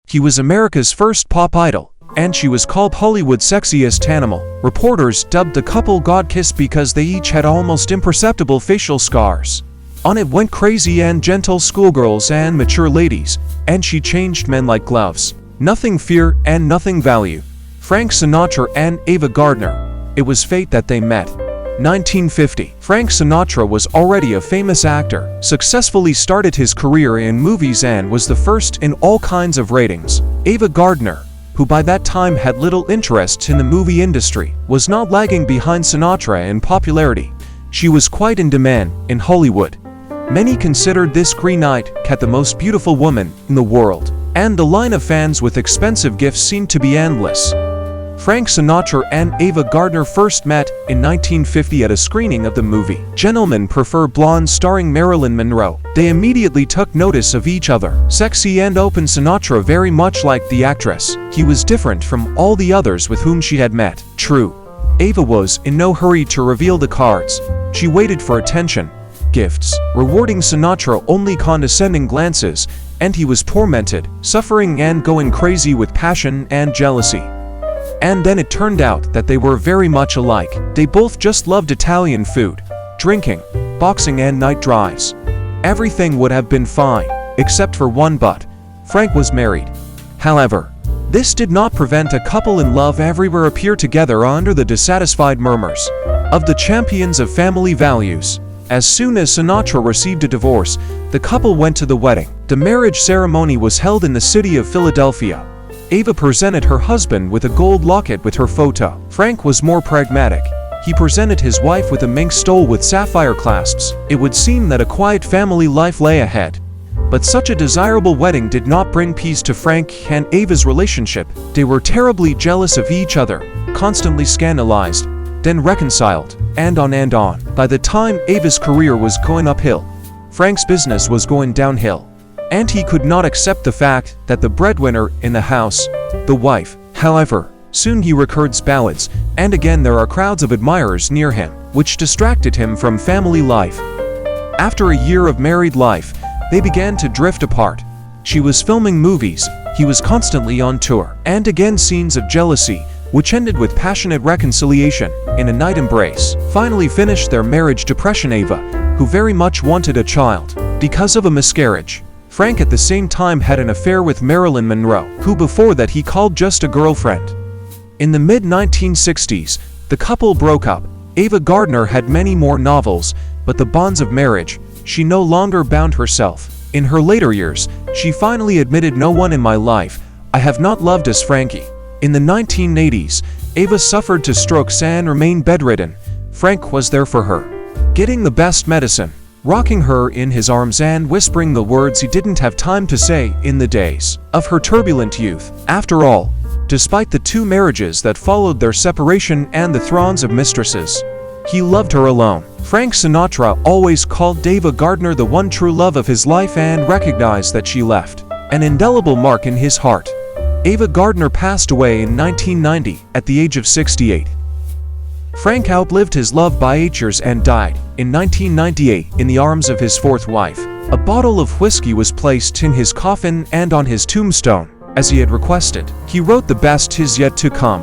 He was America's first pop idol, and she was called Hollywood's sexiest animal. Reporters dubbed the couple God Kiss because they each had almost imperceptible facial scars. On it went crazy and gentle schoolgirls and mature ladies, and she changed men like gloves. Nothing fear and nothing value. Frank Sinatra and Ava Gardner. It was fate that they met. 1950. Frank Sinatra was already a famous actor, successfully started his career in movies and was the first in all kinds of ratings. Ava Gardner, who by that time had little interest in the movie industry, was not lagging behind Sinatra in popularity. She was quite in demand in Hollywood. Many considered this Green Knight cat the most beautiful woman in the world, and the line of fans with expensive gifts seemed to be endless. Frank Sinatra and Ava Gardner first met in 1950 at a screening of the movie Gentlemen Prefer Blondes starring Marilyn Monroe. They immediately took notice of each other. Sexy and open, Sinatra very much like the actress. He was different from all the others with whom she had met. True, Ava was in no hurry to reveal the cards. She waited for attention, gifts, rewarding Sinatra only condescending glances, and he was tormented, suffering and going crazy with passion and jealousy. And then it turned out that they were very much alike. They both just loved Italian food, drinking, boxing and night drives. Everything would have been fine, except for one but. Frank was married. However, this did not prevent a couple in love everywhere appear together under the dissatisfied murmurs of the champions of family values. As soon as Sinatra received a divorce, the couple went to the wedding. The marriage ceremony was held in the city of Philadelphia. Ava presented her husband with a gold locket with her photo. Frank was more pragmatic. He presented his wife with a mink stole with sapphire clasps. It would seem that a quiet family life lay ahead. But such a desirable wedding did not bring peace to Frank and Ava's relationship. They were terribly jealous of each other, constantly scandalized, then reconciled, and on and on. By the time Ava's career was going uphill, Frank's business was going downhill. And he could not accept the fact that the breadwinner in the house, the wife. However, soon he records ballads, and again there are crowds of admirers near him, which distracted him from family life. After a year of married life, they began to drift apart. She was filming movies, he was constantly on tour, and again scenes of jealousy, which ended with passionate reconciliation in a night embrace. Finally finished their marriage depression. Ava, who very much wanted a child, because of a miscarriage. Frank at the same time had an affair with Marilyn Monroe, who before that he called just a girlfriend. In the mid-1960s, the couple broke up. Ava Gardner had many more novels, but the bonds of marriage, she no longer bound herself. In her later years, she finally admitted, "No one in my life I have not loved as Frankie." In the 1980s, Ava suffered to strokes and remained bedridden. Frank was there for her, getting the best medicine, rocking her in his arms and whispering the words he didn't have time to say in the days of her turbulent youth. After all, despite the 2 marriages that followed their separation and the throngs of mistresses, he loved her alone. Frank Sinatra always called Ava Gardner the one true love of his life and recognized that she left an indelible mark in his heart. Ava Gardner passed away in 1990 at the age of 68. Frank outlived his love by 8 years and died in 1998 in the arms of his 4th wife. A bottle of whiskey was placed in his coffin and on his tombstone, as he had requested. He wrote, "The best is yet to come."